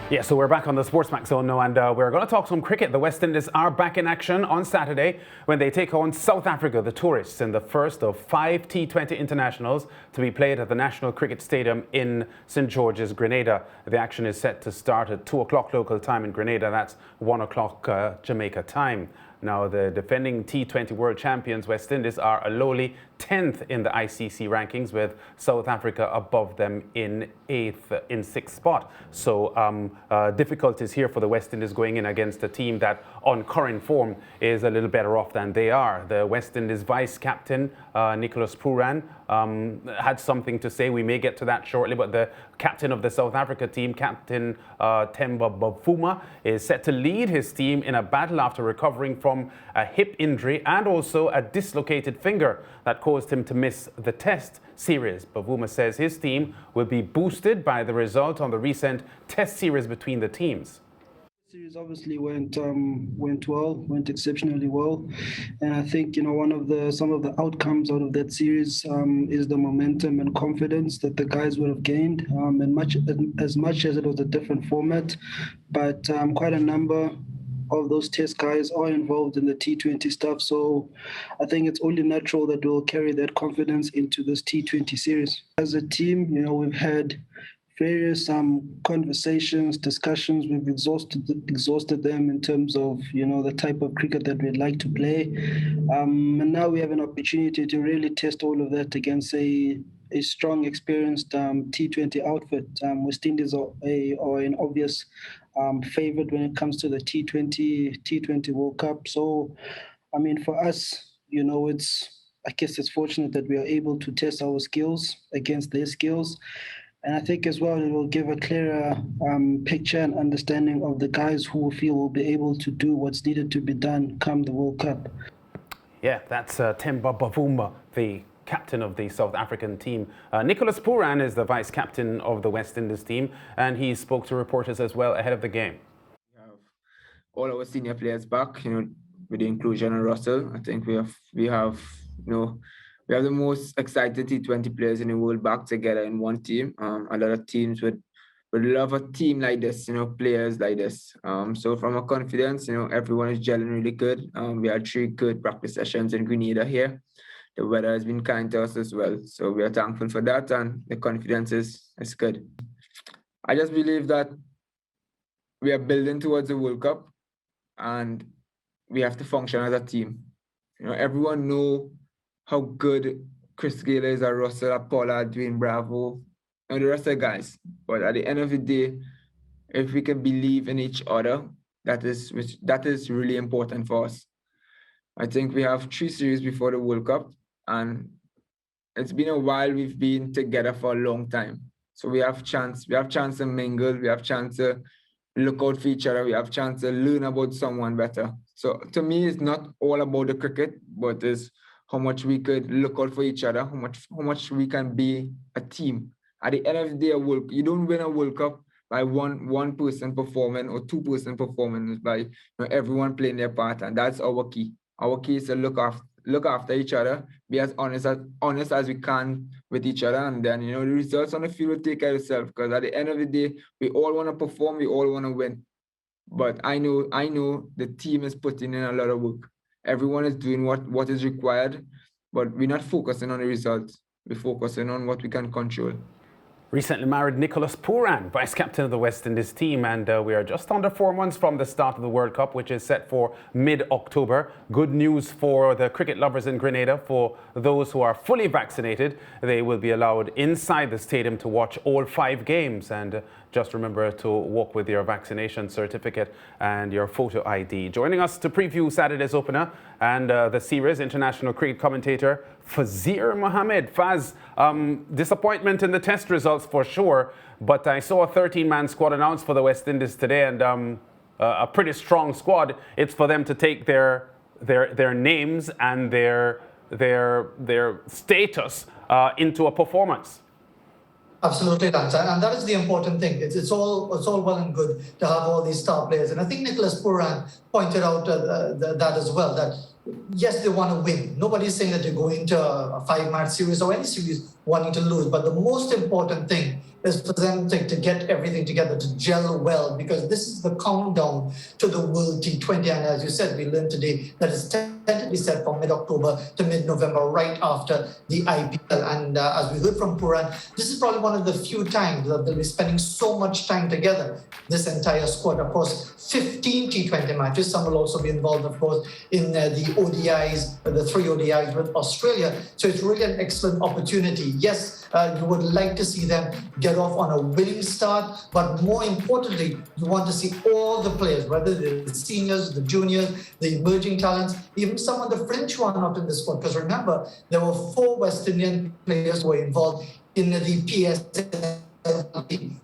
Yeah, so we're back on the SportsMax Zone now, and we're going to talk some cricket. The West Indies are back in action on Saturday when they take on South Africa, the tourists, in the first of 5 T20 internationals to be played at the National Cricket Stadium in St George's, Grenada. The action is set to start at 2 o'clock local time in Grenada. That's 1 o'clock Jamaica time. Now, the defending T20 world champions, West Indies, are a lowly 10th in the ICC rankings, with South Africa above them in 6th spot. So difficulties here for the West Indies going in against a team that on current form is a little better off than they are. The West Indies vice captain, Nicholas Pooran, had something to say. We may get to that shortly, but the captain of the South Africa team, Captain Themba Bavuma, is set to lead his team in a battle after recovering from a hip injury and also a dislocated finger that caused him to miss the Test series. Bavuma says his team will be boosted by the result on the recent Test series between the teams. Series obviously went exceptionally well, and I think some of the outcomes out of that series is the momentum and confidence that the guys would have gained, and as much as it was a different format, but quite a number of those test guys are involved in the T20 stuff, so I think it's only natural that we'll carry that confidence into this T20 series. As a team, we've had various conversations, discussions. We've exhausted them in terms of the type of cricket that we'd like to play, and now we have an opportunity to really test all of that against a strong, experienced T20 outfit. West Indies are an obvious favorite when it comes to the T20 World Cup. So, I mean, for us, I guess it's fortunate that we are able to test our skills against their skills. And I think as well, it will give a clearer picture and understanding of the guys who feel will be able to do what's needed to be done come the World Cup. Yeah, that's Themba Bavuma, the captain of the South African team. Nicholas Pooran is the vice captain of the West Indies team, and he spoke to reporters as well ahead of the game. We have all our senior players back, with the inclusion of Russell. I think we have the most excited T20 players in the world back together in one team. A lot of teams would love a team like this, players like this. So from a confidence, everyone is gelling really good. We had 3 good practice sessions in Grenada here. The weather has been kind to us as well. So we are thankful for that, and the confidence is good. I just believe that we are building towards the World Cup, and we have to function as a team. Everyone know how good Chris Gill is, at Russell, at Pollard, Duane Bravo, and the rest of the guys. But at the end of the day, if we can believe in each other, that is really important for us. I think we have 3 series before the World Cup, and it's been a while. We've been together for a long time. So we have chance to mingle, we have chance to look out for each other, we have chance to learn about someone better. So to me, it's not all about the cricket, but it's how much we could look out for each other, how much we can be a team. At the end of the day, you don't win a World Cup by one person performing or 2 person performing. It's by everyone playing their part, and that's our key. Our key is to look after each other, be as honest as we can with each other, and then the results on the field will take care of itself. Because at the end of the day, we all want to perform, we all want to win. But I know the team is putting in a lot of work. Everyone is doing what is required, but we're not focusing on the results. We're focusing on what we can control. Recently married Nicholas Pooran, vice captain of the West Indies team, and we are just under 4 months from the start of the World Cup, which is set for mid-October. Good news for the cricket lovers in Grenada. For those who are fully vaccinated, they will be allowed inside the stadium to watch all 5 games. And just remember to walk with your vaccination certificate and your photo ID. Joining us to preview Saturday's opener and the series, international cricket commentator Fazeer Mohammed. Faz, disappointment in the Test results for sure, but I saw a 13-man squad announced for the West Indies today, and a pretty strong squad. It's for them to take their names and their status into a performance. Absolutely, Lance, and that is the important thing. It's all well and good to have all these star players, and I think Nicholas Pooran pointed out that as well. That yes, they want to win. Nobody's saying that you're going to a 5-match series or any series wanting to lose. But the most important thing is for them to get everything together, to gel well, because this is the countdown to the World T20. And as you said, we learned today that it's tentatively set from mid-October to mid-November, right after the IPL. And as we heard from Puran, this is probably one of the few times that they'll be spending so much time together, this entire squad. Of course, 15 T20 matches. Some will also be involved, of course, in the ODIs, the 3 ODIs with Australia. So it's really an excellent opportunity. Yes, you would like to see them get off on a winning start, but more importantly, you want to see all the players, whether the seniors, the juniors, the emerging talents, even some of the French who are not in the squad. Because remember, there were 4 West Indian players who were involved in the PSL team.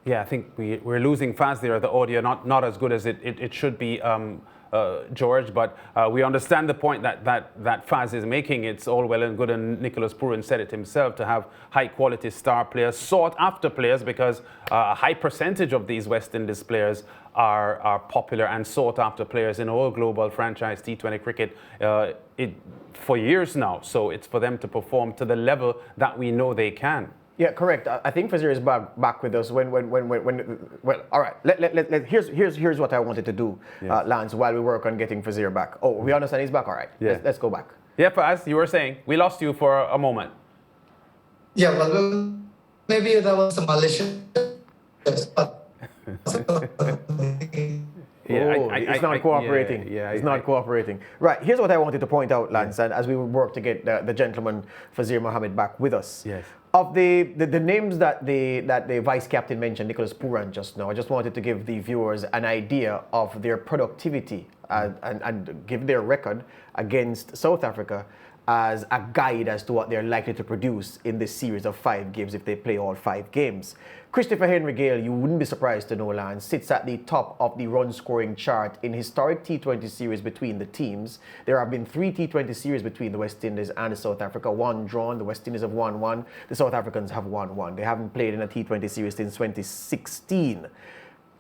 Yeah, I think we're losing fast there. The audio not as good as it should be, George. But we understand the point that Faz is making. It's all well and good, and Nicholas Puran said it himself, to have high-quality star players, sought-after players, because a high percentage of these West Indies players are popular and sought-after players in all global franchise T20 cricket for years now. So it's for them to perform to the level that we know they can. Yeah, correct. I think Fazeer is back with us when well, all right. Here's what I wanted to do, yes. Lance, while we work on getting Fazeer back. Oh, we understand he's back. All right. Yeah. Let's go back. Yeah, Faz, you were saying we lost you for a moment. Yeah, well, maybe that was a malicious. It's not cooperating. It's not cooperating. Right, here's what I wanted to point out, Lance, and as we work to get the gentleman Fazeer Mohammed back with us. Yes. Of the names that the vice captain mentioned, Nicholas Puran, just now, I just wanted to give the viewers an idea of their productivity and give their record against South Africa as a guide as to what they're likely to produce in this series of 5 games if they play all 5 games. Christopher Henry Gill, you wouldn't be surprised to know, Lance, sits at the top of the run-scoring chart in historic T20 series between the teams. There have been 3 T20 series between the West Indies and South Africa, 1 drawn. The West Indies have won 1. The South Africans have won 1. They haven't played in a T20 series since 2016.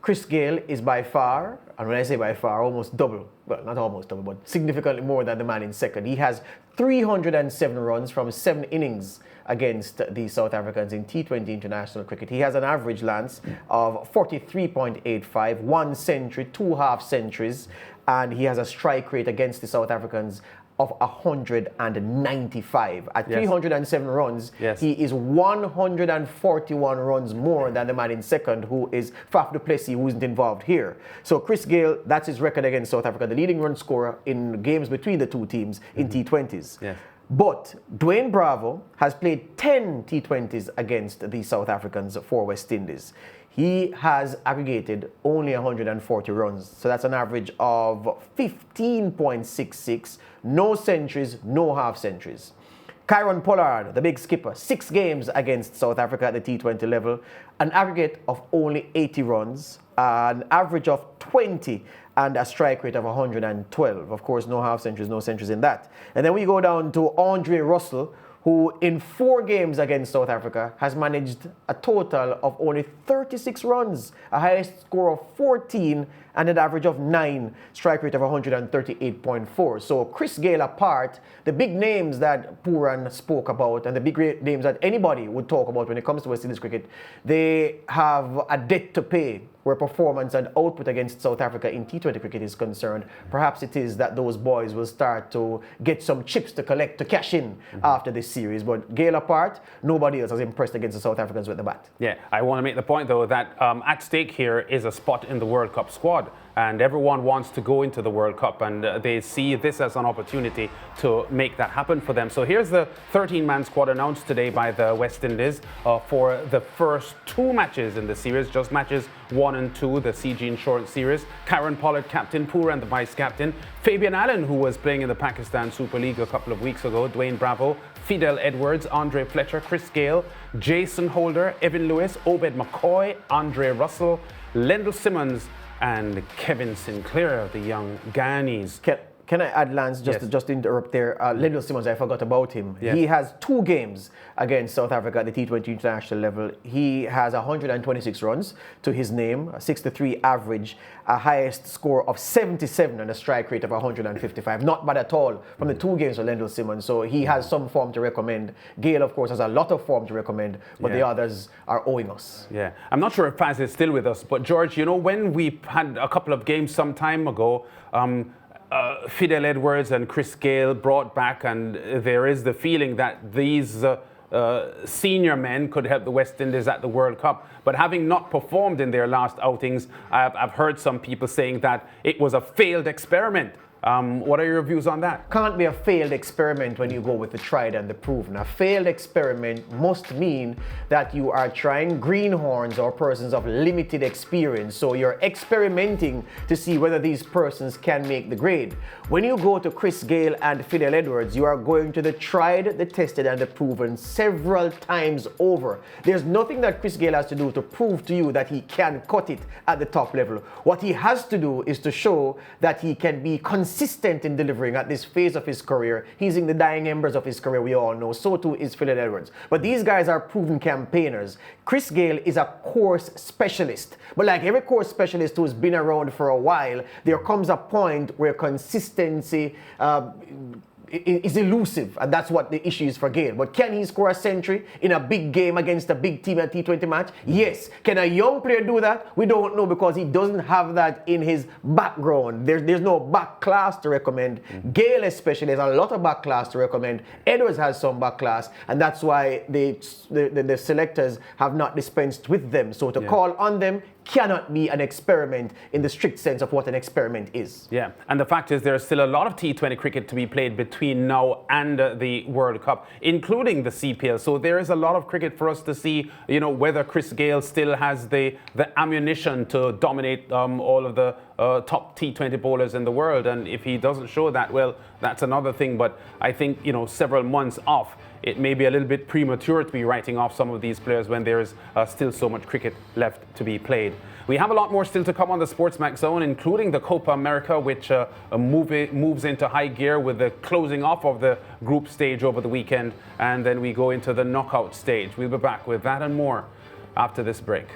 Chris Gill is by far, and when I say by far, almost double, well, not almost double, but significantly more than the man in second. He has 307 runs from 7 innings against the South Africans in T20 international cricket. He has an average, Lance, of 43.85, 1 century, 2 half centuries, and he has a strike rate against the South Africans of 195. At 307 runs, he is 141 runs more than the man in second, who is Faf du Plessis, who isn't involved here. So Chris Gill, that's his record against South Africa, the leading run scorer in games between the 2 teams in T20s. Yes. But Duane Bravo has played 10 T20s against the South Africans for West Indies. He has aggregated only 140 runs. So that's an average of 15.66, no centuries, no half centuries. Kyron Pollard, the big skipper, 6 games against South Africa at the T20 level, an aggregate of only 80 runs, an average of 20, and a strike rate of 112. Of course, no half centuries, no centuries in that. And then we go down to Andre Russell, who in 4 games against South Africa has managed a total of only 36 runs, a highest score of 14, and an average of 9, strike rate of 138.4. So Chris Gill apart, the big names that Puran spoke about and the big names that anybody would talk about when it comes to West Indies cricket, they have a debt to pay where performance and output against South Africa in T20 cricket is concerned. Perhaps it is that those boys will start to get some chips to collect, to cash in after this series. But Gill apart, nobody else has impressed against the South Africans with the bat. Yeah, I want to make the point, though, that at stake here is a spot in the World Cup squad. And everyone wants to go into the World Cup, and they see this as an opportunity to make that happen for them. So here's the 13-man squad announced today by the West Indies for the first 2 matches in the series, just matches 1 and 2, the CG Insurance Series. Kyron Pollard, captain, Puran, the vice-captain. Fabian Allen, who was playing in the Pakistan Super League a couple of weeks ago. Duane Bravo, Fidel Edwards, Andre Fletcher, Chris Gill, Jason Holder, Evan Lewis, Obed McCoy, Andre Russell, Lendl Simmons, and Kevin Sinclair, the young Guyanese. Can I add, Lance, just to interrupt there? Lendl Simmons, I forgot about him. Yes. He has 2 games against South Africa at the T20 international level. He has 126 runs to his name, a 63 average, a highest score of 77 and a strike rate of 155. Not bad at all from the 2 games of Lendl Simmons. So he has some form to recommend. Gill, of course, has a lot of form to recommend, but the others are owing us. Yeah, I'm not sure if Faz is still with us, but George, you know, when we had a couple of games some time ago, Fidel Edwards and Chris Gill brought back, and there is the feeling that these senior men could help the West Indies at the World Cup. But having not performed in their last outings, I've heard some people saying that it was a failed experiment. What are your views on that? Can't be a failed experiment when you go with the tried and the proven. A failed experiment must mean that you are trying greenhorns or persons of limited experience. So you're experimenting to see whether these persons can make the grade. When you go to Chris Gill and Fidel Edwards, you are going to the tried, the tested, and the proven several times over. There's nothing that Chris Gill has to do to prove to you that he can cut it at the top level. What he has to do is to show that he can be consistent in delivering at this phase of his career. He's in the dying embers of his career, we all know. So too is Fidel Edwards. But these guys are proven campaigners. Chris Gill is a course specialist. But like every course specialist who's been around for a while, there comes a point where consistency is elusive, and that's what the issue is for Gill. But can he score a century in a big game against a big team at T20 match? Yes. Can a young player do that? We don't know, because he doesn't have that in his background. There's no back class to recommend. Gill especially, there's a lot of back class to recommend. Edwards has some back class, and that's why the selectors have not dispensed with them. So to call on them cannot be an experiment in the strict sense of what an experiment is. Yeah, and the fact is there's still a lot of T20 cricket to be played between now and the World Cup, including the CPL. So there is a lot of cricket for us to see, you know, whether Chris Gill still has the ammunition to dominate all of the top T20 bowlers in the world. And if he doesn't show that, well, that's another thing. But I think, you know, several months off, it may be a little bit premature to be writing off some of these players when there is still so much cricket left to be played. We have a lot more still to come on the SportsMax Zone, including the Copa America, which moves into high gear with the closing off of the group stage over the weekend. And then we go into the knockout stage. We'll be back with that and more after this break.